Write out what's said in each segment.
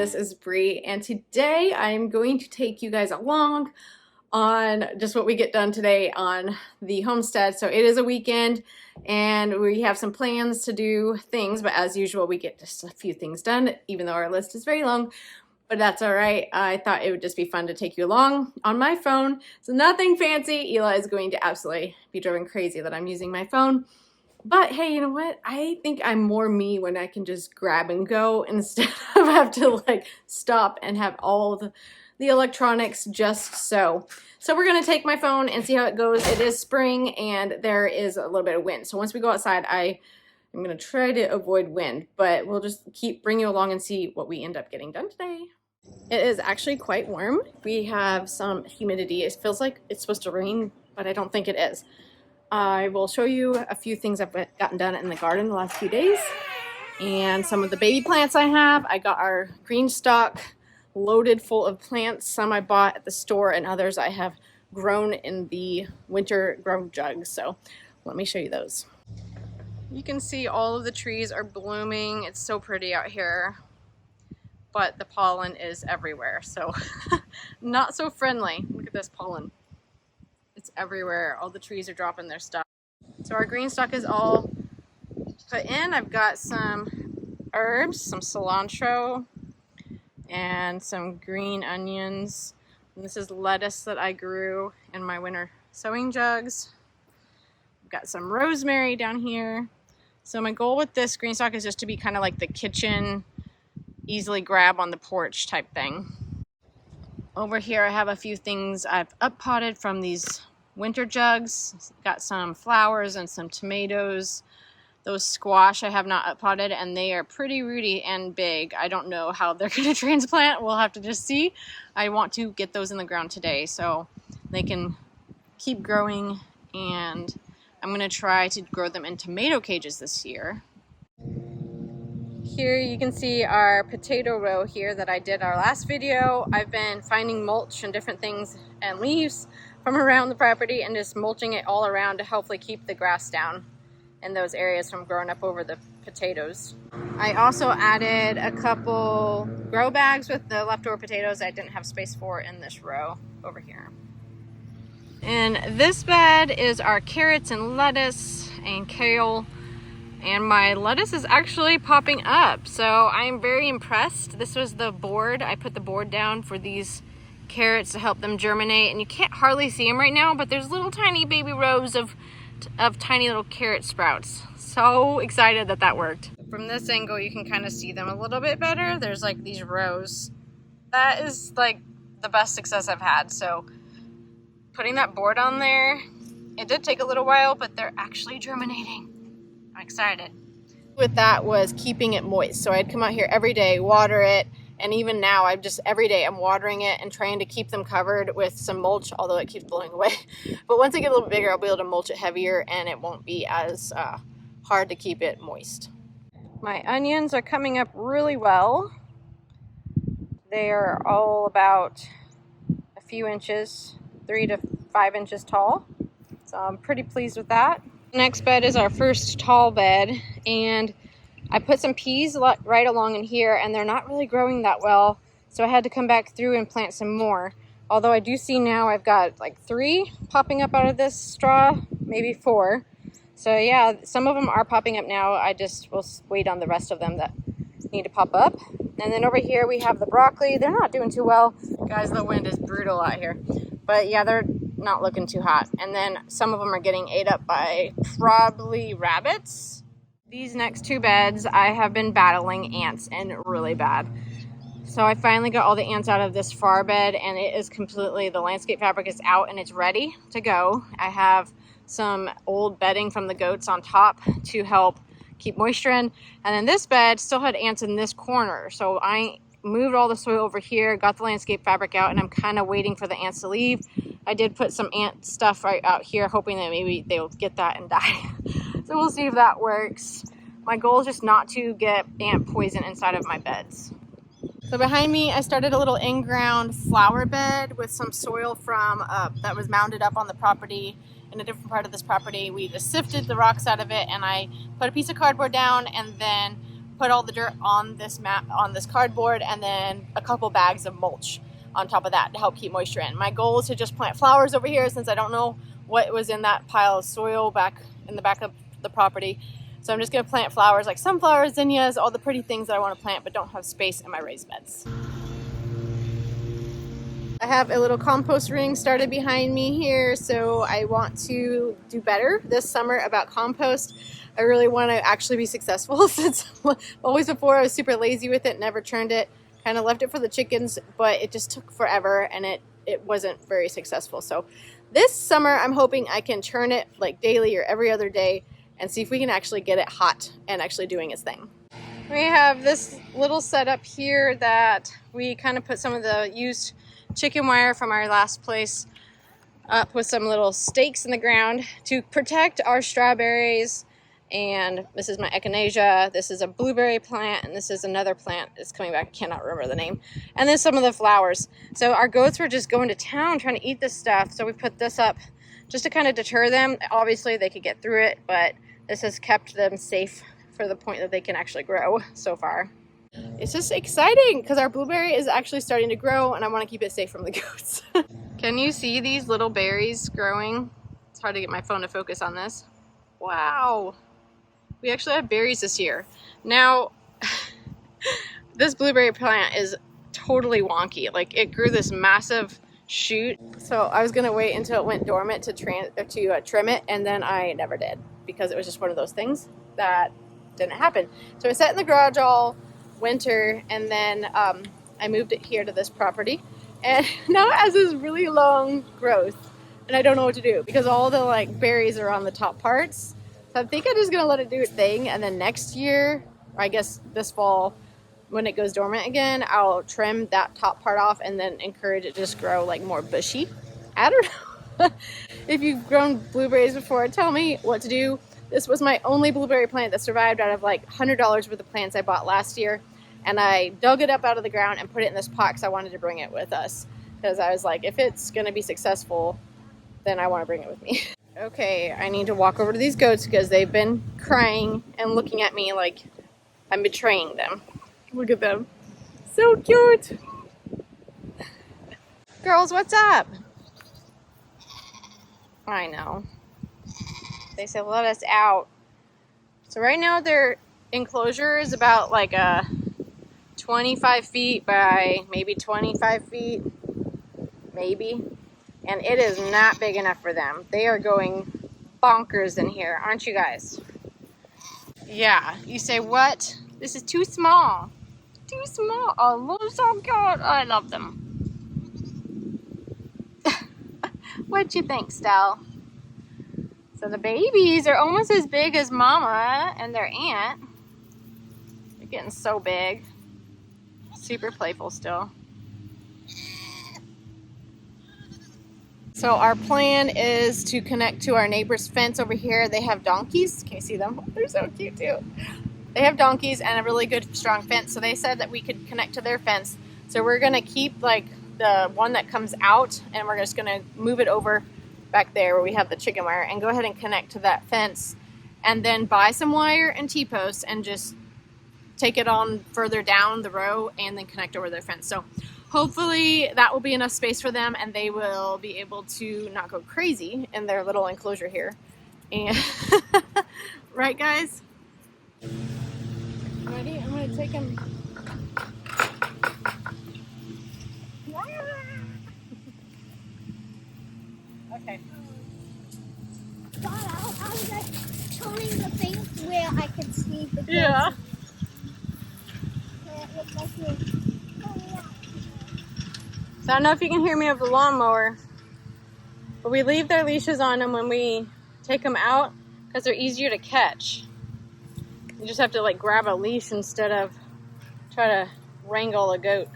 this is Bree, and today I'm going to take you guys along on just what we get done today on the homestead. So it is a weekend and we have some plans to do things, but as usual we get just a few things done, even though our list is very long, but that's all right. I thought it would just be fun to take you along on my phone. So nothing fancy. Eli is going to absolutely be driven crazy that I'm using my phone. But hey, you know what? I think I'm more me when I can just grab and go instead of have to like stop and have all the electronics just so. So we're gonna take my phone and see how it goes. It is spring and there is a little bit of wind. So once we go outside, I'm gonna try to avoid wind, but we'll just keep bringing you along and see what we end up getting done today. It is actually quite warm. We have some humidity. It feels like it's supposed to rain, but I don't think it is. I will show you a few things I've gotten done in the garden the last few days and some of the baby plants I have. I got our green stock loaded full of plants. Some I bought at the store and others I have grown in the winter grow jugs. So let me show you those. You can see all of the trees are blooming. It's so pretty out here, but the pollen is everywhere. So not so friendly. Look at this pollen. It's everywhere. All the trees are dropping their stuff. So our green stock is all put in. I've got some herbs, some cilantro, and some green onions. And this is lettuce that I grew in my winter sowing jugs. I've got some rosemary down here. So my goal with this green stock is just to be kind of like the kitchen, easily grab on the porch type thing. Over here I have a few things I've up potted from these winter jugs. Got some flowers and some tomatoes. Those squash I have not up potted and they are pretty rooty and big. I don't know how they're going to transplant. We'll have to just see. I want to get those in the ground today so they can keep growing, and I'm going to try to grow them in tomato cages this year. Here you can see our potato row here that I did our last video. I've been finding mulch and different things and leaves from around the property and just mulching it all around to hopefully keep the grass down in those areas from growing up over the potatoes. I also added a couple grow bags with the leftover potatoes I didn't have space for in this row over here. And this bed is our carrots and lettuce and kale. And my lettuce is actually popping up, so I'm very impressed. This was the board. I put the board down for these carrots to help them germinate, and you can't hardly see them right now, but there's little tiny baby rows of tiny little carrot sprouts. So excited that that worked. From this angle you can kind of see them a little bit better. There's like these rows. That is like the best success I've had. So putting that board on there, it did take a little while, but they're actually germinating. I'm excited. With that was keeping it moist. So I'd come out here every day, water it, and even now every day I'm watering it and trying to keep them covered with some mulch, although it keeps blowing away. But once I get a little bigger, I'll be able to mulch it heavier and it won't be as hard to keep it moist. My onions are coming up really well. They are all about a few inches, 3 to 5 inches tall. So I'm pretty pleased with that. Next bed is our first tall bed, and I put some peas right along in here and they're not really growing that well, so I had to come back through and plant some more. Although I do see now I've got like 3 popping up out of this straw, maybe 4. So yeah, some of them are popping up now. I just will wait on the rest of them that need to pop up. And then over here we have the broccoli. They're not doing too well. Guys, the wind is brutal out here. But yeah, they're not looking too hot. And then some of them are getting ate up by probably rabbits. These next 2 beds I have been battling ants and really bad. So I finally got all the ants out of this far bed and it is completely, the landscape fabric is out and it's ready to go. I have some old bedding from the goats on top to help keep moisture in. And then this bed still had ants in this corner. So I moved all the soil over here, got the landscape fabric out, and I'm kind of waiting for the ants to leave. I did put some ant stuff right out here, hoping that maybe they'll get that and die. So we'll see if that works. My goal is just not to get ant poison inside of my beds. So behind me, I started a little in-ground flower bed with some soil from that was mounded up on the property in a different part of this property. We just sifted the rocks out of it, and I put a piece of cardboard down and then put all the dirt on this mat, on this cardboard, and then a couple bags of mulch on top of that to help keep moisture in. My goal is to just plant flowers over here since I don't know what was in that pile of soil back in the back of the property. So I'm just gonna plant flowers like sunflowers, zinnias, all the pretty things that I want to plant but don't have space in my raised beds. I have a little compost ring started behind me here, so I want to do better this summer about compost. I really want to actually be successful since always before I was super lazy with it, never turned it, kind of left it for the chickens, but it just took forever and it wasn't very successful. So this summer I'm hoping I can turn it like daily or every other day and see if we can actually get it hot and actually doing its thing. We have this little setup here that we kind of put some of the used chicken wire from our last place up with some little stakes in the ground to protect our strawberries. And this is my echinacea, this is a blueberry plant, and this is another plant that's coming back, I cannot remember the name. And then some of the flowers. So our goats were just going to town trying to eat this stuff, so we put this up just to kind of deter them. Obviously they could get through it, but this has kept them safe for the point that they can actually grow so far. It's just exciting because our blueberry is actually starting to grow and I want to keep it safe from the goats. Can you see these little berries growing? It's hard to get my phone to focus on this. Wow. We actually have berries this year. Now, this blueberry plant is totally wonky. Like it grew this massive shoot. So I was gonna wait until it went dormant to trim it, and then I never did because it was just one of those things that didn't happen. So I sat in the garage all winter, and then I moved it here to this property, and now it has this really long growth, and I don't know what to do because all the like berries are on the top parts. So I think I'm just gonna let it do its thing, and then next year, or I guess this fall, when it goes dormant again, I'll trim that top part off and then encourage it to just grow like more bushy. I don't know. If you've grown blueberries before, tell me what to do. This was my only blueberry plant that survived out of like $100 worth of plants I bought last year. And I dug it up out of the ground and put it in this pot because I wanted to bring it with us. Because I was like, if it's going to be successful, then I want to bring it with me. Okay, I need to walk over to these goats because they've been crying and looking at me like I'm betraying them. Look at them. So cute. Girls, what's up? I know. They said let us out. So right now their enclosure is about like a 25 feet by maybe 25 feet, maybe. And it is not big enough for them. They are going bonkers in here, aren't you guys? Yeah, you say what? This is too small. Too small. Oh, they're so cute. I love them. What'd you think, Stell? So the babies are almost as big as Mama and their aunt. They're getting so big. Super playful still. So our plan is to connect to our neighbor's fence over here. They have donkeys. Can you see them? They're so cute too. They have donkeys and a really good strong fence. So they said that we could connect to their fence. So we're gonna keep like the one that comes out and we're just gonna move it over back there where we have the chicken wire and go ahead and connect to that fence and then buy some wire and T-posts and just take it on further down the row and then connect over their fence. So hopefully that will be enough space for them and they will be able to not go crazy in their little enclosure here. And right, guys? Ready? I'm gonna take him. Okay. God, I was like turning the thing where I can see the goats. Yeah. So I don't know if you can hear me over the lawnmower, but we leave their leashes on them when we take them out because they're easier to catch. You just have to like grab a leash instead of try to wrangle a goat.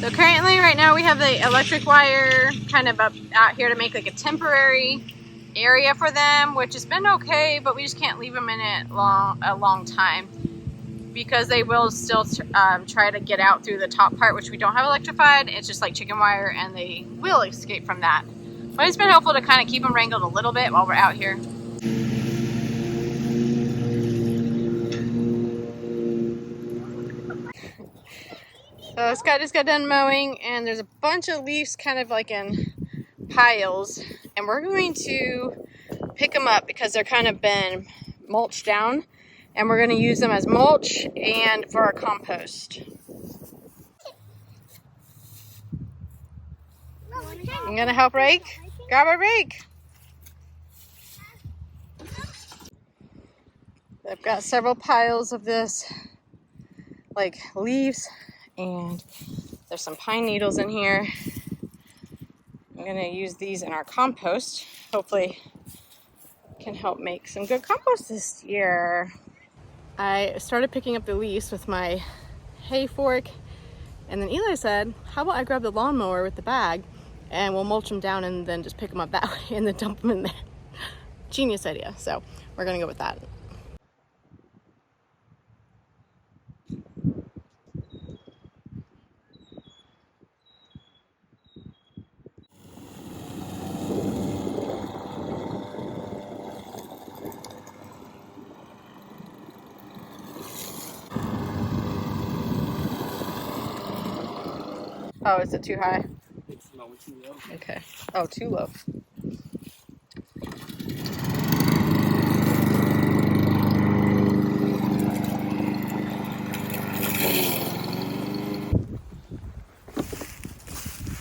So currently, right now, we have the electric wire kind of up out here to make like a temporary area for them, which has been okay, but we just can't leave them in it a long time. because they will still try to get out through the top part, which we don't have electrified. It's just like chicken wire, and they will escape from that. But it's been helpful to kind of keep them wrangled a little bit while we're out here. So Scott just got done mowing, and there's a bunch of leaves kind of like in piles, and we're going to pick them up because they're kind of been mulched down, and we're going to use them as mulch and for our compost. I'm going to help rake. Grab our rake. I've got several piles of this, like leaves, and there's some pine needles in here. I'm going to use these in our compost. Hopefully can help make some good compost this year. I started picking up the leaves with my hay fork, and then Eli said, how about I grab the lawnmower with the bag and we'll mulch them down and then just pick them up that way and then dump them in there. Genius idea. So we're gonna go with that. Oh, is it too high? It's no, too low. Okay. Oh, too low.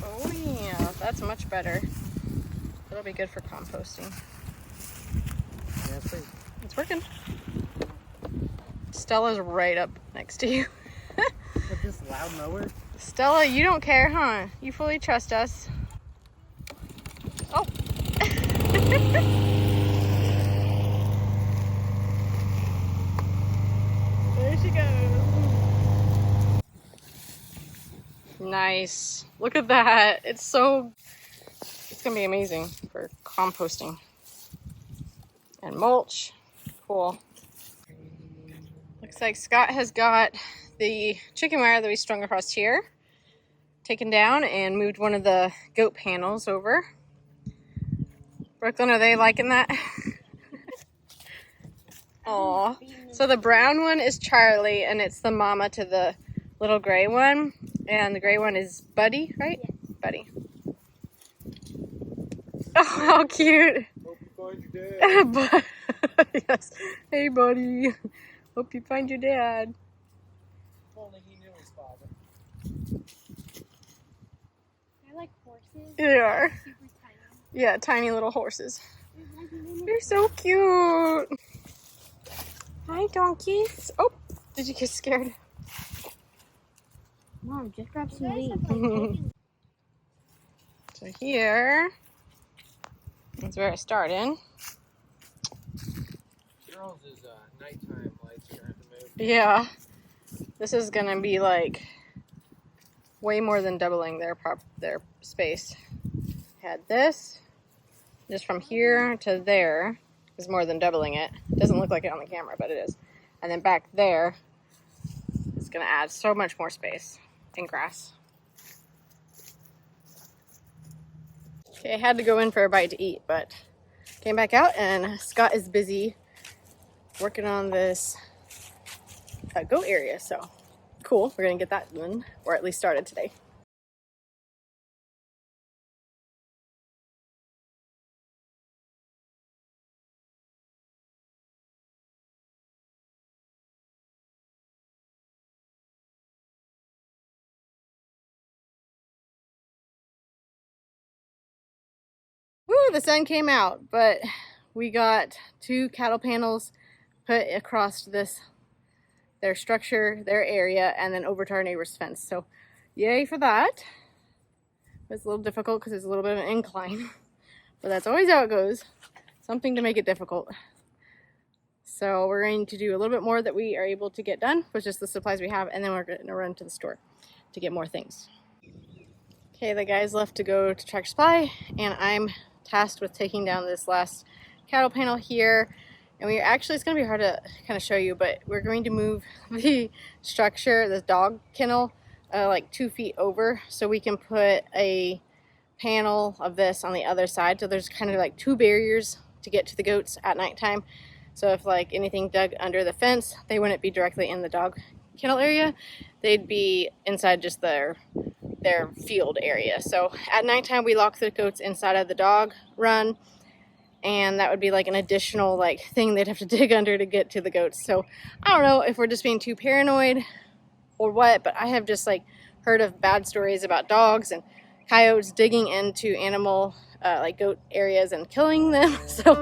Oh yeah, that's much better. It'll be good for composting. Yeah, It's working. Stella's right up next to you. with this loud mower. Stella, you don't care, huh? You fully trust us. Oh. There she goes. Nice. Look at that. It's gonna be amazing for composting and mulch. Cool. Looks like Scott has got the chicken wire that we strung across here taken down and moved one of the goat panels over. Brooklyn, are they liking that? Aw. So the brown one is Charlie, and it's the mama to the little gray one. And the gray one is Buddy, right? Yes. Buddy. Oh, how cute. Hope you find your dad. Yes. Hey, buddy. Hope you find your dad. If only he knew his father. They're like horses. They are. Super tiny. Yeah, tiny little horses. They're like little- You're so cute. Hi, donkeys. Oh, did you get scared? Mom, just grab some So leaves. here is where I started. Charles's nighttime lights are gonna have to move. Yeah, this is gonna be like way more than doubling their space. Had this, just from here to there is more than doubling it. Doesn't look like it on the camera, but it is. And then back there is gonna add so much more space and grass. Okay, I had to go in for a bite to eat, but came back out and Scott is busy working on this goat area, so cool. We're gonna get that done, or at least started today. Woo, the sun came out, but we got 2 cattle panels put across their structure, their area, and then over to our neighbor's fence. So yay for that. It's a little difficult because it's a little bit of an incline, but that's always how it goes. Something to make it difficult. So we're going to do a little bit more that we are able to get done with just the supplies we have, and then we're going to run to the store to get more things. Okay, the guys left to go to Tractor Supply, and I'm tasked with taking down this last cattle panel here And it's going to be hard to kind of show you, but we're going to move the structure, the dog kennel, like 2 feet over, so we can put a panel of this on the other side. So there's kind of like 2 barriers to get to the goats at nighttime. So if like anything dug under the fence, they wouldn't be directly in the dog kennel area. They'd be inside just their field area. So at nighttime, we lock the goats inside of the dog run, and that would be like an additional like thing they'd have to dig under to get to the goats. So I don't know if we're just being too paranoid or what, but I have just like heard of bad stories about dogs and coyotes digging into animal like goat areas and killing them. So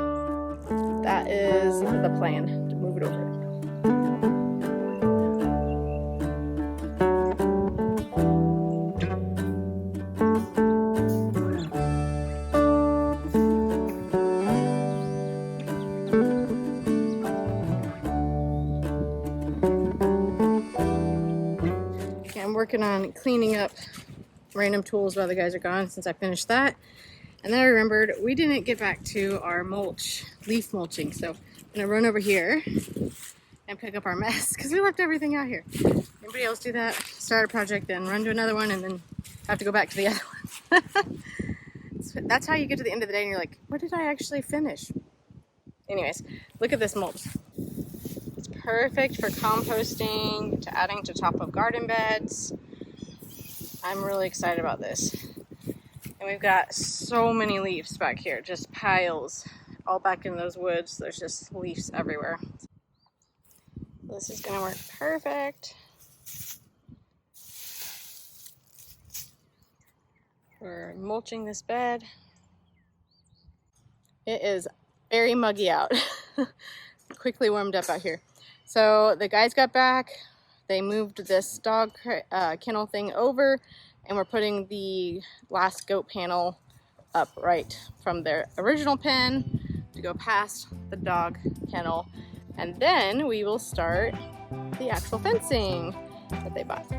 that is the plan, to move it over. Working on cleaning up random tools while the guys are gone since I finished that. And then I remembered we didn't get back to our leaf mulching. So I'm gonna run over here and pick up our mess because we left everything out here. Anybody else do that? Start a project, then run to another one, and then have to go back to the other one. So that's how you get to the end of the day and you're like, what did I actually finish? Anyways, look at this mulch. Perfect for composting, to adding to top of garden beds. I'm really excited about this. And we've got so many leaves back here, just piles, all back in those woods. There's just leaves everywhere. This is gonna work perfect for mulching this bed. It is very muggy out. Quickly warmed up out here. So the guys got back, they moved this dog kennel thing over, and we're putting the last goat panel up right from their original pen to go past the dog kennel. And then we will start the actual fencing that they bought.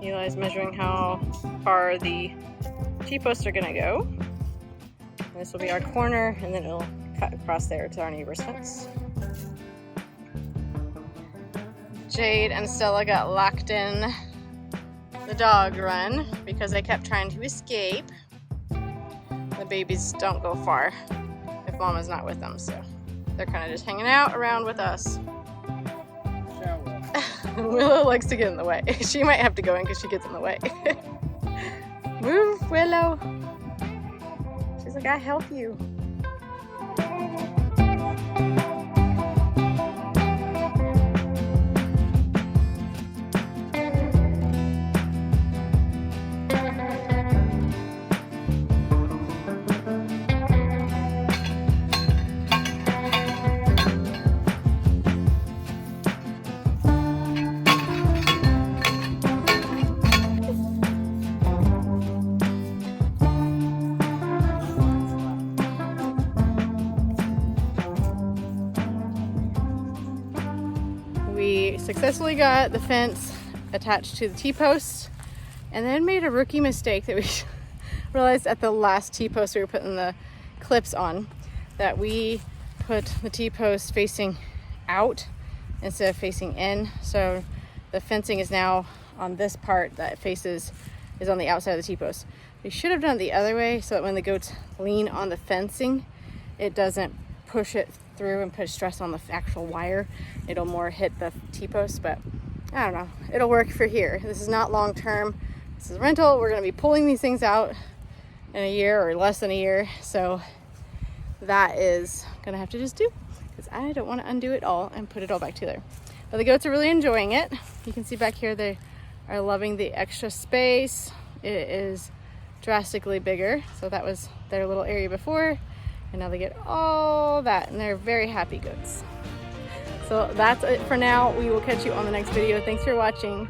Eli's measuring how far the T-posts are gonna go. And this will be our corner, and then it'll cut across there to our neighbor's fence. Jade and Stella got locked in the dog run because they kept trying to escape. The babies don't go far if Mama's not with them, so they're kind of just hanging out around with us. Willow likes to get in the way. She might have to go in because she gets in the way. Move, Willow. She's like, I help you. We successfully got the fence attached to the T-post, and then made a rookie mistake that we realized at the last T-post we were putting the clips on, that we put the T-post facing out instead of facing in. So the fencing is now on this part that is on the outside of the T-post. We should have done it the other way so that when the goats lean on the fencing, it doesn't push it through and put stress on the actual wire. It'll more hit the T-post, but I don't know. It'll work for here. This is not long term. This is rental. We're going to be pulling these things out in a year or less than a year. So that is going to have to just do, because I don't want to undo it all and put it all back together. But the goats are really enjoying it. You can see back here they are loving the extra space. It is drastically bigger. So that was their little area before. And now they get all that, and they're very happy goats. So that's it for now. We will catch you on the next video. Thanks for watching.